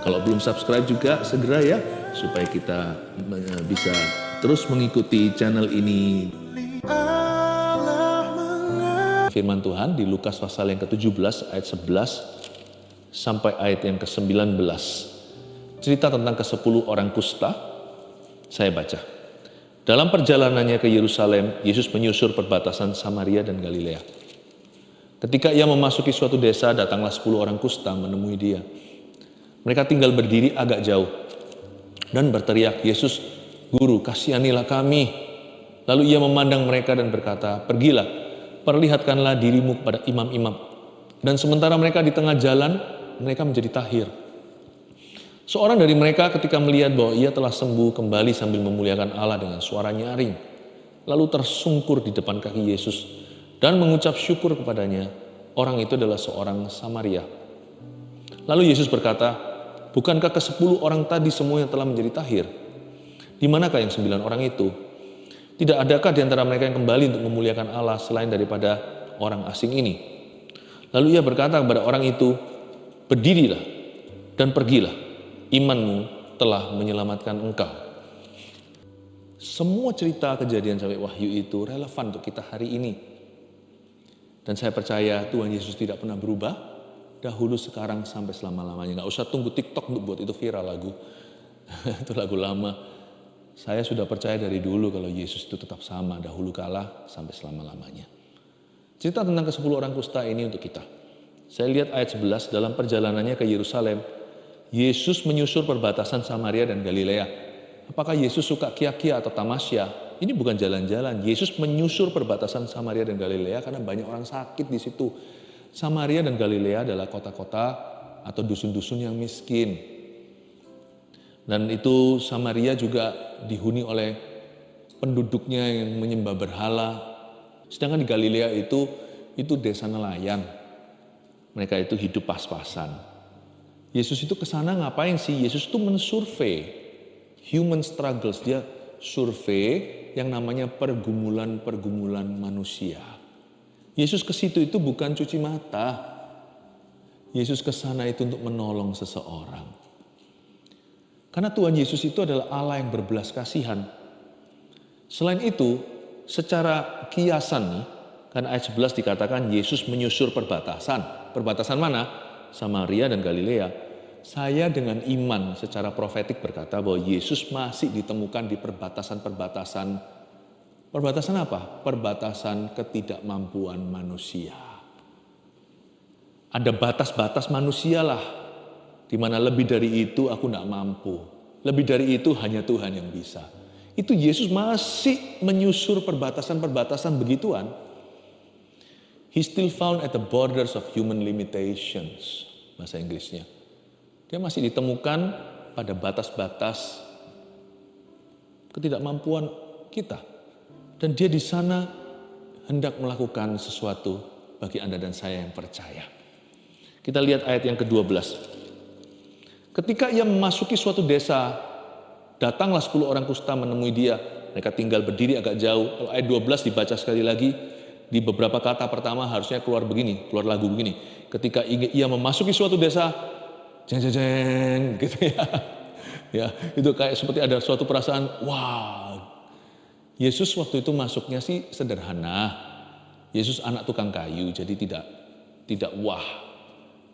Kalau belum subscribe juga segera ya, supaya kita bisa terus mengikuti channel ini. Firman Tuhan di Lukas pasal yang ke-17 ayat 11 sampai ayat yang ke-19. Cerita tentang ke-10 orang kusta. Saya baca. Dalam perjalanannya ke Yerusalem, Yesus menyusur perbatasan Samaria dan Galilea. Ketika ia memasuki suatu desa, datanglah 10 orang kusta menemui dia. Mereka tinggal berdiri agak jauh dan berteriak, "Yesus, Guru, kasihanilah kami." Lalu ia memandang mereka dan berkata, "Pergilah, perlihatkanlah dirimu kepada imam-imam." Dan sementara mereka di tengah jalan, mereka menjadi tahir. Seorang dari mereka ketika melihat bahwa ia telah sembuh, kembali sambil memuliakan Allah dengan suara nyaring. Lalu tersungkur di depan kaki Yesus dan mengucap syukur kepadanya. Orang itu adalah seorang Samaria. Lalu Yesus berkata, "Bukankah ke-10 orang tadi semuanya telah menjadi tahir? Di manakah yang 9 orang itu? Tidak adakah di antara mereka yang kembali untuk memuliakan Allah selain daripada orang asing ini?" Lalu ia berkata kepada orang itu, "Berdirilah dan pergilah. Imanmu telah menyelamatkan engkau." Semua cerita Kejadian sampai Wahyu itu relevan untuk kita hari ini. Dan saya percaya Tuhan Yesus tidak pernah berubah, dahulu, sekarang, sampai selama-lamanya. Gak usah tunggu TikTok untuk buat itu viral lagu. Itu lagu lama. Saya sudah percaya dari dulu kalau Yesus itu tetap sama, dahulu kala sampai selama-lamanya. Cerita tentang ke-10 orang kusta ini untuk kita. Saya lihat ayat 11, dalam perjalanannya ke Yerusalem, Yesus menyusur perbatasan Samaria dan Galilea. Apakah Yesus suka kia-kia atau tamasya? Ini bukan jalan-jalan. Yesus menyusur perbatasan Samaria dan Galilea karena banyak orang sakit di situ. Samaria dan Galilea adalah kota-kota atau dusun-dusun yang miskin. Dan itu Samaria juga dihuni oleh penduduknya yang menyembah berhala. Sedangkan di Galilea itu desa nelayan. Mereka itu hidup pas-pasan. Yesus itu kesana ngapain sih? Yesus itu mensurvei human struggles. Dia survei yang namanya pergumulan-pergumulan manusia. Yesus ke situ itu bukan cuci mata. Yesus ke sana itu untuk menolong seseorang. Karena Tuhan Yesus itu adalah Allah yang berbelas kasihan. Selain itu, secara kiasan nih, karena ayat 11 dikatakan Yesus menyusur perbatasan. Perbatasan mana? Samaria dan Galilea. Saya dengan iman secara profetik berkata bahwa Yesus masih ditemukan di perbatasan-perbatasan. Perbatasan apa? Perbatasan ketidakmampuan manusia. Ada batas-batas manusia lah, di mana lebih dari itu aku tidak mampu. Lebih dari itu hanya Tuhan yang bisa. Itu Yesus masih menyusur perbatasan-perbatasan begituan. He still found at the borders of human limitations, bahasa Inggrisnya. Dia masih ditemukan pada batas-batas ketidakmampuan kita. Dan dia di sana hendak melakukan sesuatu bagi Anda dan saya yang percaya. Kita lihat ayat yang ke-12. Ketika ia memasuki suatu desa, datanglah 10 orang kusta menemui dia. Mereka tinggal berdiri agak jauh. Kalau ayat 12 dibaca sekali lagi, di beberapa kata pertama harusnya keluar begini, keluar lagu begini. Ketika ia memasuki suatu desa, jeng jeng jeng gitu ya. Ya, itu kayak seperti ada suatu perasaan, wah. Yesus waktu itu masuknya sih sederhana. Yesus anak tukang kayu, jadi tidak wah.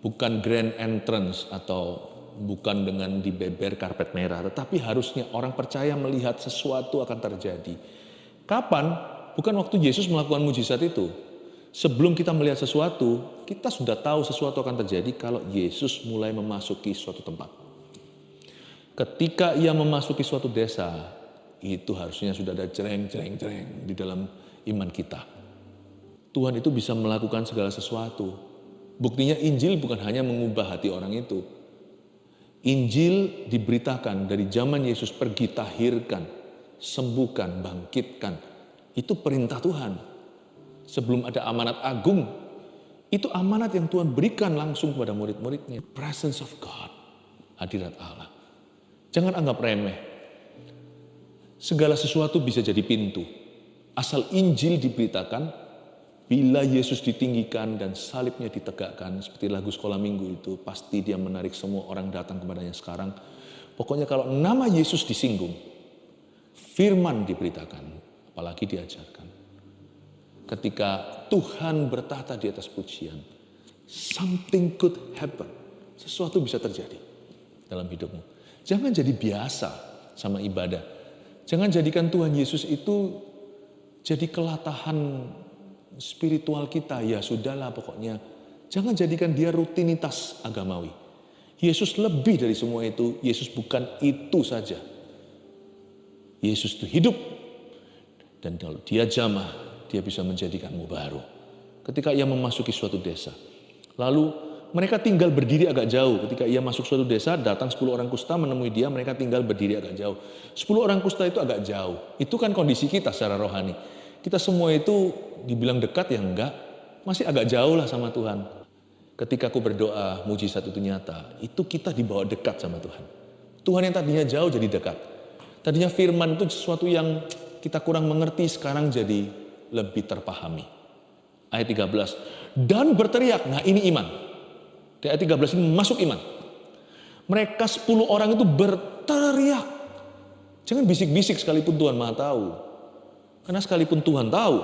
Bukan grand entrance atau bukan dengan dibeber karpet merah, tetapi harusnya orang percaya melihat sesuatu akan terjadi. Kapan? Bukan waktu Yesus melakukan mujizat itu. Sebelum kita melihat sesuatu, kita sudah tahu sesuatu akan terjadi kalau Yesus mulai memasuki suatu tempat. Ketika ia memasuki suatu desa, itu harusnya sudah ada cereng-cereng di dalam iman kita. Tuhan itu bisa melakukan segala sesuatu. Buktinya Injil bukan hanya mengubah hati orang itu. Injil diberitakan dari zaman Yesus, pergi, tahirkan, sembuhkan, bangkitkan. Itu perintah Tuhan. Sebelum ada amanat agung, itu amanat yang Tuhan berikan langsung kepada murid-muridnya. Presence of God, hadirat Allah. Jangan anggap remeh. Segala sesuatu bisa jadi pintu. Asal Injil diberitakan, Bila Yesus ditinggikan dan salibnya ditegakkan, seperti lagu sekolah minggu itu, pasti dia menarik semua orang datang kepadanya sekarang. Pokoknya kalau nama Yesus disinggung, firman diberitakan, apalagi diajarkan. Ketika Tuhan bertahta di atas pujian, something could happen. Sesuatu bisa terjadi dalam hidupmu. Jangan jadi biasa sama ibadah. Jangan jadikan Tuhan Yesus itu jadi kelatahan spiritual kita. Ya sudahlah pokoknya. Jangan jadikan dia rutinitas agamawi. Yesus lebih dari semua itu. Yesus bukan itu saja. Yesus itu hidup. Dan kalau dia jamah, dia bisa menjadikanmu baru. Ketika ia memasuki suatu desa. Lalu mereka tinggal berdiri agak jauh. Ketika ia masuk suatu desa, datang 10 orang kusta menemui dia, mereka tinggal berdiri agak jauh. 10 orang kusta itu agak jauh. Itu kan kondisi kita secara rohani. Kita semua itu dibilang dekat ya enggak, masih agak jauh lah sama Tuhan. Ketika aku berdoa, mujizat itu nyata, itu kita dibawa dekat sama Tuhan. Tuhan yang tadinya jauh jadi dekat. Tadinya firman itu sesuatu yang kita kurang mengerti, sekarang jadi lebih terpahami. Ayat 13, dan berteriak, nah ini iman. Di ayat 13 ini masuk iman. Mereka 10 orang itu berteriak. Jangan bisik-bisik sekalipun Tuhan Maha tahu. Karena sekalipun Tuhan tahu.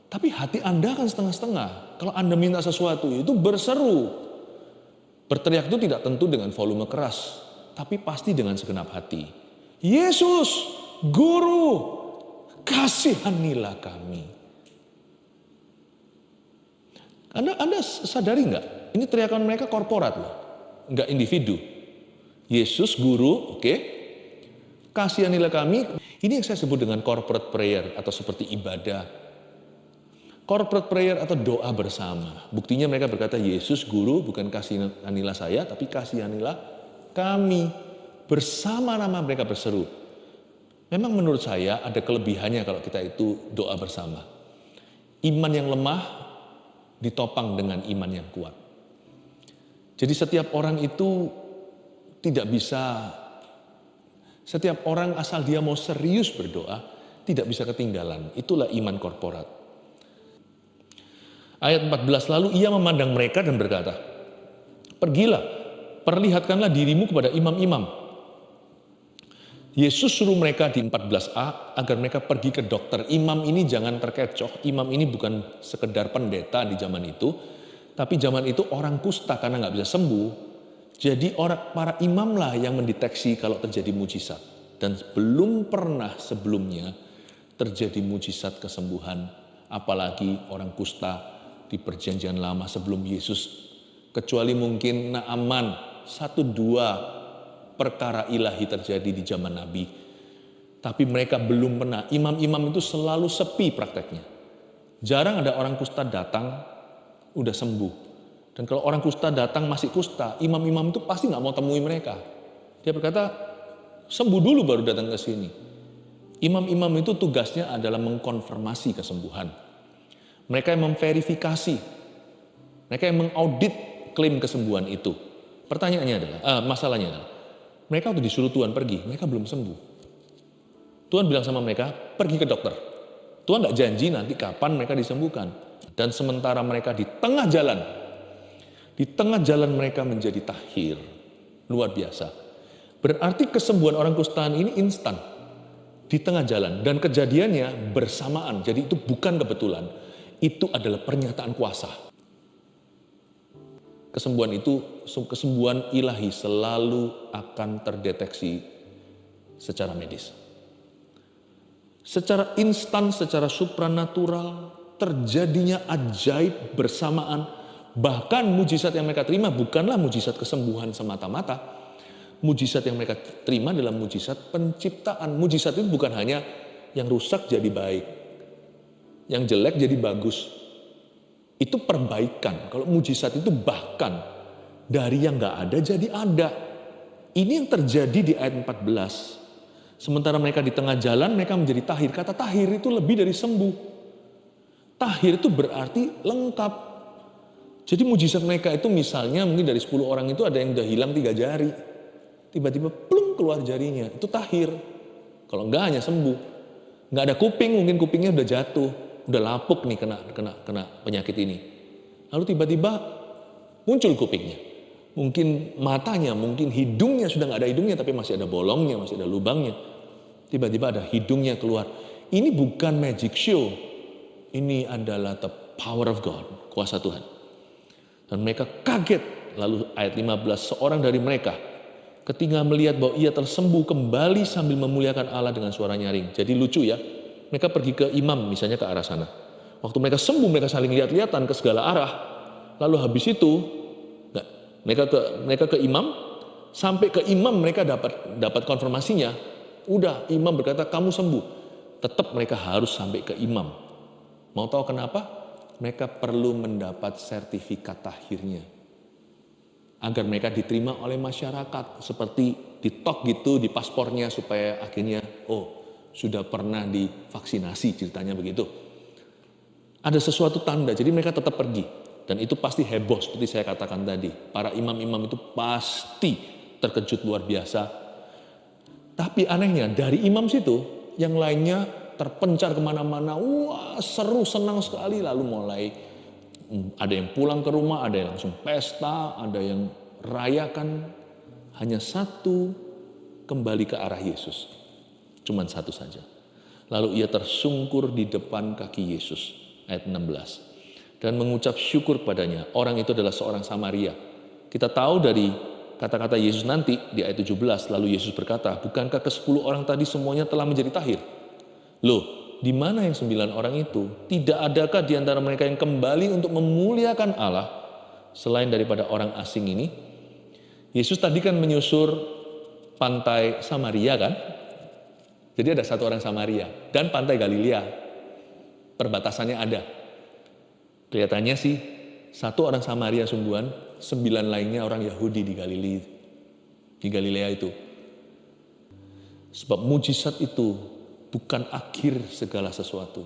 Tapi hati Anda kan setengah-setengah. Kalau Anda minta sesuatu itu berseru. Berteriak itu tidak tentu dengan volume keras. Tapi pasti dengan segenap hati. Yesus, Guru, kasihanilah kami. Anda sadari nggak? Ini teriakan mereka korporat loh, nggak individu. Yesus, Guru, oke. Kasihanilah kami. Ini yang saya sebut dengan corporate prayer atau seperti ibadah. Corporate prayer atau doa bersama. Buktinya mereka berkata, Yesus, Guru, bukan kasihanilah saya, tapi kasihanilah kami. Bersama nama mereka berseru. Memang menurut saya ada kelebihannya kalau kita itu doa bersama. Iman yang lemah ditopang dengan iman yang kuat. Jadi setiap orang itu tidak bisa, setiap orang asal dia mau serius berdoa, tidak bisa ketinggalan. Itulah iman korporat. Ayat 14, lalu ia memandang mereka dan berkata, pergilah, perlihatkanlah dirimu kepada imam-imam. Yesus suruh mereka di 14a agar mereka pergi ke dokter. Imam ini jangan terkecoh, imam ini bukan sekedar pendeta di zaman itu, tapi zaman itu orang kusta karena nggak bisa sembuh. Jadi para imam lah yang mendeteksi kalau terjadi mujizat. Dan belum pernah sebelumnya terjadi mujizat kesembuhan, apalagi orang kusta di perjanjian lama sebelum Yesus. Kecuali mungkin Naaman, 1-2 perkara ilahi terjadi di zaman Nabi. Tapi mereka belum pernah. Imam-imam itu selalu sepi prakteknya. Jarang ada orang kusta datang, udah sembuh. Dan kalau orang kusta datang masih kusta, imam-imam itu pasti nggak mau temui mereka. Dia berkata, sembuh dulu baru datang ke sini. Imam-imam itu tugasnya adalah mengkonfirmasi kesembuhan. Mereka yang memverifikasi. Mereka yang mengaudit klaim kesembuhan itu. Pertanyaannya adalah, masalahnya adalah, mereka udah disuruh Tuhan pergi, mereka belum sembuh. Tuhan bilang sama mereka, pergi ke dokter. Tuhan nggak janji nanti kapan mereka disembuhkan. Dan sementara mereka di tengah jalan mereka menjadi tahir. Luar biasa. Berarti kesembuhan orang kustaan ini instan. Di tengah jalan. Dan kejadiannya bersamaan. Jadi itu bukan kebetulan. Itu adalah pernyataan kuasa. Kesembuhan ilahi selalu akan terdeteksi secara medis. Secara instan, secara supranatural, terjadinya ajaib bersamaan. Bahkan mujizat yang mereka terima bukanlah mujizat kesembuhan semata-mata. Mujizat yang mereka terima adalah mujizat penciptaan. Mujizat itu bukan hanya yang rusak jadi baik, yang jelek jadi bagus. Itu perbaikan. Kalau mujizat itu bahkan dari yang nggak ada jadi ada. Ini yang terjadi di ayat 14. Sementara mereka di tengah jalan, mereka menjadi tahir. Kata tahir itu lebih dari sembuh. Tahir itu berarti lengkap. Jadi mujizat mereka itu misalnya mungkin dari 10 orang itu ada yang udah hilang 3 jari. Tiba-tiba plung keluar jarinya. Itu tahir. Kalau enggak hanya sembuh. Nggak ada kuping, mungkin kupingnya udah jatuh. udah lapuk nih kena penyakit ini. Lalu tiba-tiba muncul kupingnya. Mungkin matanya, mungkin hidungnya sudah nggak ada hidungnya tapi masih ada bolongnya, masih ada lubangnya. Tiba-tiba ada hidungnya keluar. Ini bukan magic show. Ini adalah the power of God, kuasa Tuhan. Dan mereka kaget. Lalu ayat 15, seorang dari mereka ketika melihat bahwa ia tersembuh kembali sambil memuliakan Allah dengan suara nyaring. Jadi lucu ya, mereka pergi ke imam misalnya ke arah sana. Waktu mereka sembuh mereka saling lihat-lihatan ke segala arah. Lalu habis itu mereka ke imam, sampai ke imam mereka dapat konfirmasinya. Udah imam berkata kamu sembuh. Tetap mereka harus sampai ke imam. Mau tahu kenapa? Mereka perlu mendapat sertifikat tahirnya. Agar mereka diterima oleh masyarakat. Seperti ditok gitu di paspornya supaya akhirnya sudah pernah divaksinasi, ceritanya begitu. Ada sesuatu tanda, jadi mereka tetap pergi. Dan itu pasti heboh seperti saya katakan tadi. Para imam-imam itu pasti terkejut luar biasa. Tapi anehnya dari imam situ, yang lainnya terpencar kemana-mana. Wah seru, senang sekali. Lalu mulai ada yang pulang ke rumah, ada yang langsung pesta, ada yang rayakan. Hanya satu kembali ke arah Yesus. Cuman satu saja. Lalu ia tersungkur di depan kaki Yesus. Ayat 16. Dan mengucap syukur padanya. Orang itu adalah seorang Samaria. Kita tahu dari kata-kata Yesus nanti di ayat 17. Lalu Yesus berkata, bukankah ke-10 orang tadi semuanya telah menjadi tahir? Loh, di mana yang 9 orang itu? Tidak adakah di antara mereka yang kembali untuk memuliakan Allah selain daripada orang asing ini? Yesus tadi kan menyusur pantai Samaria kan? Jadi ada satu orang Samaria dan pantai Galilea. Perbatasannya ada. Kelihatannya sih satu orang Samaria sungguhan, 9 lainnya orang Yahudi di Galilea itu. Sebab mujizat itu bukan akhir segala sesuatu.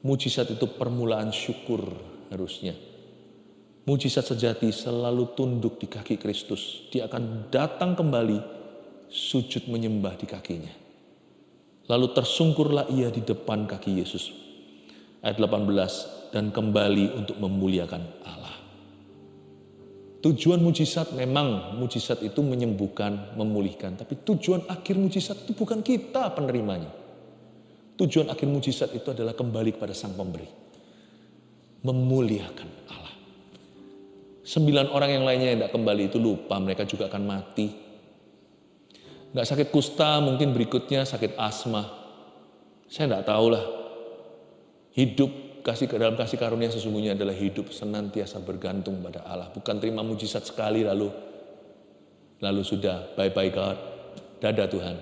Mujizat itu permulaan syukur harusnya. Mujizat sejati selalu tunduk di kaki Kristus. Dia akan datang kembali sujud menyembah di kakinya. Lalu tersungkurlah ia di depan kaki Yesus. Ayat 18. Dan kembali untuk memuliakan Allah. Tujuan mujizat memang mujizat itu menyembuhkan, memulihkan. Tapi tujuan akhir mujizat itu bukan kita penerimanya. Tujuan akhir mujizat itu adalah kembali kepada Sang Pemberi. Memuliakan Allah. 9 orang yang lainnya yang tidak kembali itu lupa, mereka juga akan mati. Nggak sakit kusta, mungkin berikutnya sakit asma. Saya tidak tahu lah. Hidup dalam kasih karunia sesungguhnya adalah hidup senantiasa bergantung pada Allah. Bukan terima mujizat sekali lalu sudah bye-bye God. Dadah Tuhan.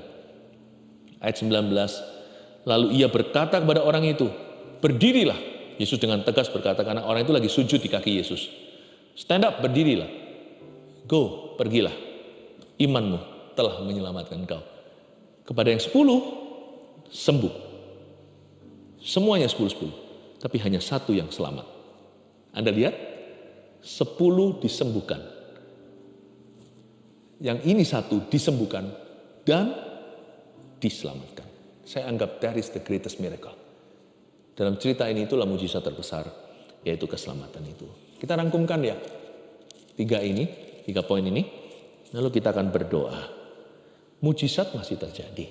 Ayat 19. Lalu ia berkata kepada orang itu, berdirilah. Yesus dengan tegas berkata karena orang itu lagi sujud di kaki Yesus. Stand up, berdirilah. Go, pergilah. Imanmu telah menyelamatkan kau. Kepada yang 10, sembuh. Semuanya 10-10. Tapi hanya satu yang selamat. Anda lihat, 10 disembuhkan. Yang ini satu disembuhkan dan diselamatkan. Saya anggap that is the greatest miracle. Dalam cerita ini itulah mujizat terbesar, yaitu keselamatan itu. Kita rangkumkan ya, 3 poin ini, lalu kita akan berdoa. Mujizat masih terjadi.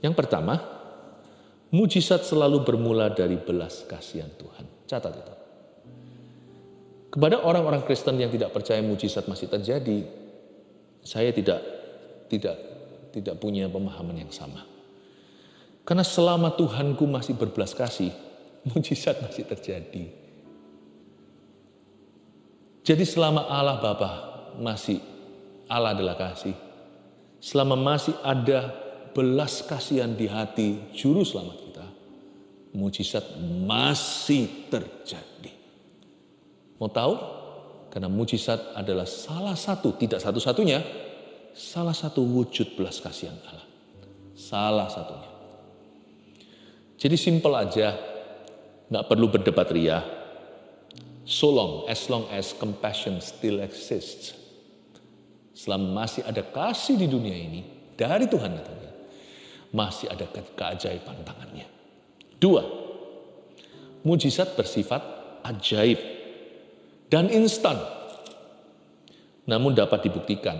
Yang pertama, mujizat selalu bermula dari belas kasihan Tuhan. Catat itu. Kepada orang-orang Kristen yang tidak percaya mujizat masih terjadi, saya tidak punya pemahaman yang sama. Karena selama Tuhanku masih berbelas kasih, mujizat masih terjadi. Jadi selama Allah Bapa masih Allah adalah kasih, selama masih ada belas kasihan di hati juru selamat kita, mujizat masih terjadi. Mau tahu? Karena mujizat adalah salah satu, tidak satu-satunya, salah satu wujud belas kasihan Allah. Salah satunya. Jadi simpel aja, nggak perlu berdebat ria. So long as compassion still exists. Selama masih ada kasih di dunia ini, dari Tuhan datangnya, masih ada keajaiban tangannya. 2, Mujizat bersifat ajaib dan instan, namun dapat dibuktikan.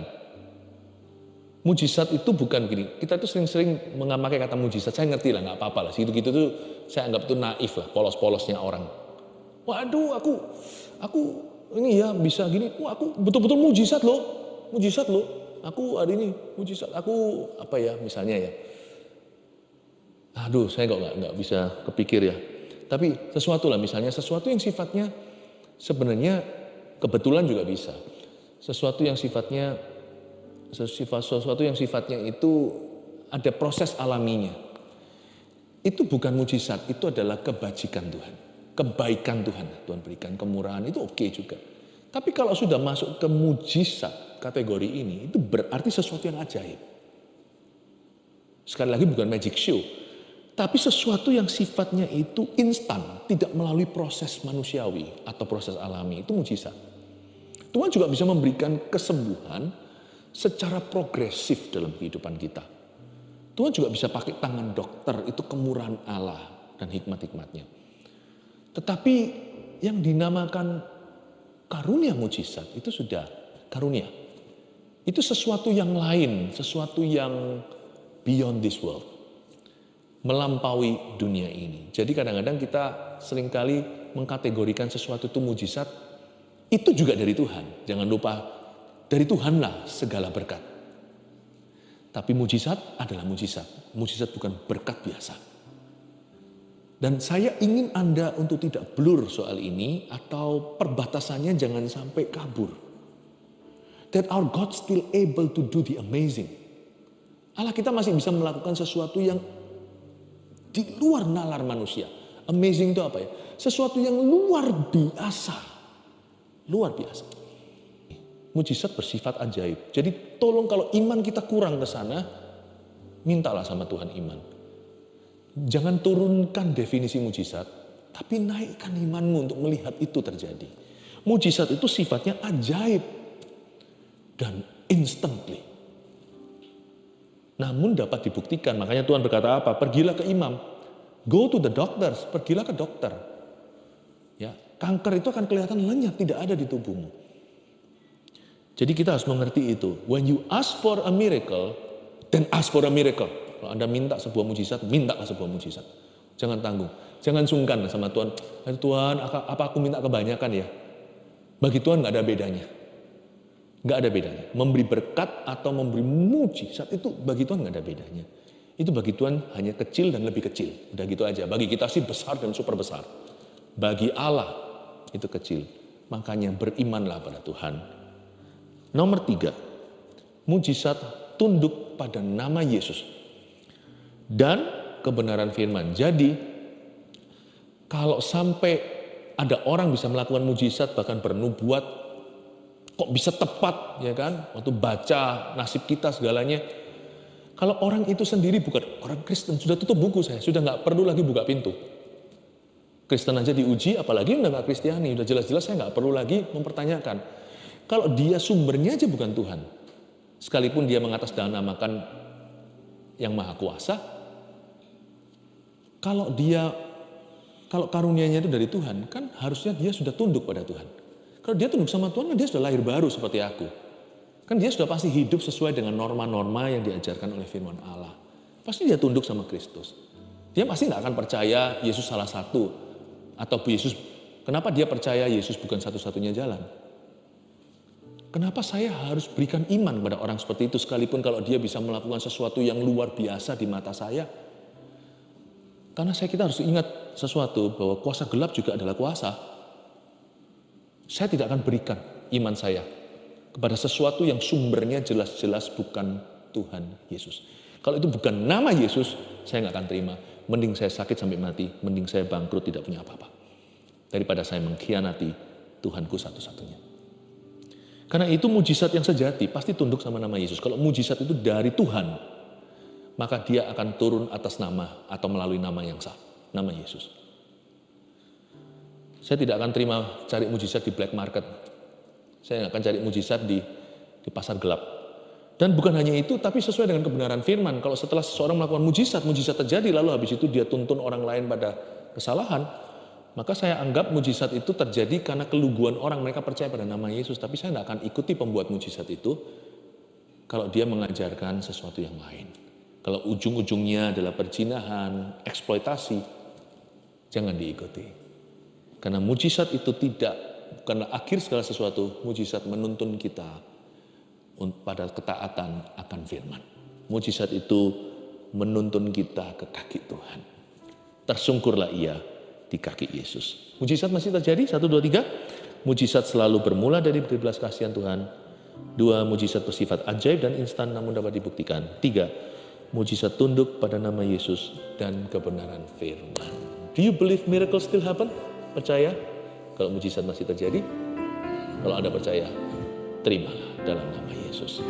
Mujizat itu bukan gini, kita tuh sering-sering memakai kata mujizat, saya ngerti lah, nggak apa-apa lah, gitu-gitu tuh saya anggap itu naif lah, polos-polosnya orang. Waduh, aku ini ya bisa gini, wah aku betul-betul mujizat loh, aku hari ini mujizat, aku apa ya misalnya ya. Aduh, saya nggak bisa kepikir ya. Tapi sesuatu lah, misalnya sesuatu yang sifatnya sebenarnya kebetulan juga bisa. Sesuatu yang sifatnya itu ada proses alaminya. Itu bukan mujizat, itu adalah kebajikan Tuhan. Kebaikan Tuhan berikan, kemurahan itu oke juga. Tapi kalau sudah masuk ke mujizat kategori ini, itu berarti sesuatu yang ajaib. Sekali lagi bukan magic show, tapi sesuatu yang sifatnya itu instan, tidak melalui proses manusiawi atau proses alami, itu mujizat. Tuhan juga bisa memberikan kesembuhan secara progresif dalam kehidupan kita. Tuhan juga bisa pakai tangan dokter, itu kemurahan Allah dan hikmat-hikmatnya. Tetapi yang dinamakan karunia mujizat itu sudah karunia. Itu sesuatu yang lain, sesuatu yang beyond this world. Melampaui dunia ini. Jadi kadang-kadang kita seringkali mengkategorikan sesuatu itu mujizat, itu juga dari Tuhan. Jangan lupa, dari Tuhanlah segala berkat. Tapi mujizat adalah mujizat. Mujizat bukan berkat biasa. Dan saya ingin Anda untuk tidak blur soal ini atau perbatasannya jangan sampai kabur. That our God still able to do the amazing. Allah kita masih bisa melakukan sesuatu yang di luar nalar manusia. Amazing itu apa ya? Sesuatu yang luar biasa. Luar biasa. Mujizat bersifat ajaib. Jadi tolong kalau iman kita kurang ke sana, mintalah sama Tuhan iman. Jangan turunkan definisi mujizat, tapi naikkan imanmu untuk melihat itu terjadi. Mujizat itu sifatnya ajaib dan instantly. Namun dapat dibuktikan, makanya Tuhan berkata apa? Pergilah ke imam. Go to the doctors, pergilah ke dokter. Ya, kanker itu akan kelihatan lenyap, tidak ada di tubuhmu. Jadi kita harus mengerti itu. When you ask for a miracle, then ask for a miracle. Kalau Anda minta sebuah mujizat, mintalah sebuah mujizat. Jangan tanggung. Jangan sungkan sama Tuhan. Tuhan, apa aku minta kebanyakan ya? Bagi Tuhan nggak ada bedanya. Nggak ada bedanya. Memberi berkat atau memberi mujizat itu bagi Tuhan nggak ada bedanya. Itu bagi Tuhan hanya kecil dan lebih kecil. Udah gitu aja. Bagi kita sih besar dan super besar. Bagi Allah itu kecil. Makanya berimanlah pada Tuhan. Nomor 3, mujizat tunduk pada nama Yesus dan kebenaran firman. Jadi, kalau sampai ada orang bisa melakukan mujizat bahkan bernubuat, kok bisa tepat ya kan? Waktu baca nasib kita segalanya. Kalau orang itu sendiri bukan orang Kristen, sudah tutup buku saya, sudah nggak perlu lagi buka pintu. Kristen aja diuji, apalagi udah nggak Kristiani, udah jelas-jelas saya nggak perlu lagi mempertanyakan. Kalau dia sumbernya aja bukan Tuhan, sekalipun dia mengatasnamakan yang maha kuasa, kalau karunianya itu dari Tuhan, kan harusnya dia sudah tunduk pada Tuhan. Kalau dia tunduk sama Tuhan, dia sudah lahir baru seperti aku. Kan dia sudah pasti hidup sesuai dengan norma-norma yang diajarkan oleh firman Allah. Pasti dia tunduk sama Kristus. Dia pasti nggak akan percaya Yesus salah satu, atau Yesus, kenapa dia percaya Yesus bukan satu-satunya jalan? Kenapa saya harus berikan iman kepada orang seperti itu sekalipun kalau dia bisa melakukan sesuatu yang luar biasa di mata saya? Karena kita harus ingat sesuatu bahwa kuasa gelap juga adalah kuasa. Saya tidak akan berikan iman saya kepada sesuatu yang sumbernya jelas-jelas bukan Tuhan Yesus. Kalau itu bukan nama Yesus, saya nggak akan terima. Mending saya sakit sampai mati, mending saya bangkrut tidak punya apa-apa. Daripada saya mengkhianati Tuhanku satu-satunya. Karena itu mujizat yang sejati pasti tunduk sama nama Yesus. Kalau mujizat itu dari Tuhan, maka dia akan turun atas nama atau melalui nama yang sah, nama Yesus. Saya tidak akan terima cari mujizat di black market. Saya akan cari mujizat di pasar gelap. Dan bukan hanya itu, tapi sesuai dengan kebenaran firman. Kalau setelah seseorang melakukan mujizat terjadi, lalu habis itu dia tuntun orang lain pada kesalahan, maka saya anggap mujizat itu terjadi karena keluguan orang, mereka percaya pada nama Yesus. Tapi saya tidak akan ikuti pembuat mujizat itu kalau dia mengajarkan sesuatu yang lain. Kalau ujung-ujungnya adalah perzinahan, eksploitasi, jangan diikuti. Karena mujizat itu karena akhir segala sesuatu, mujizat menuntun kita pada ketaatan akan firman. Mujizat itu menuntun kita ke kaki Tuhan. Tersungkurlah ia di kaki Yesus. Mujizat masih terjadi, 1, 2, 3. Mujizat selalu bermula dari belas kasihan Tuhan. 2, mujizat bersifat ajaib dan instan namun dapat dibuktikan. 3, mujizat tunduk pada nama Yesus dan kebenaran firman. Do you believe miracles still happen? Percaya? Kalau mujizat masih terjadi? Kalau Anda percaya, terimalah dalam nama Yesus.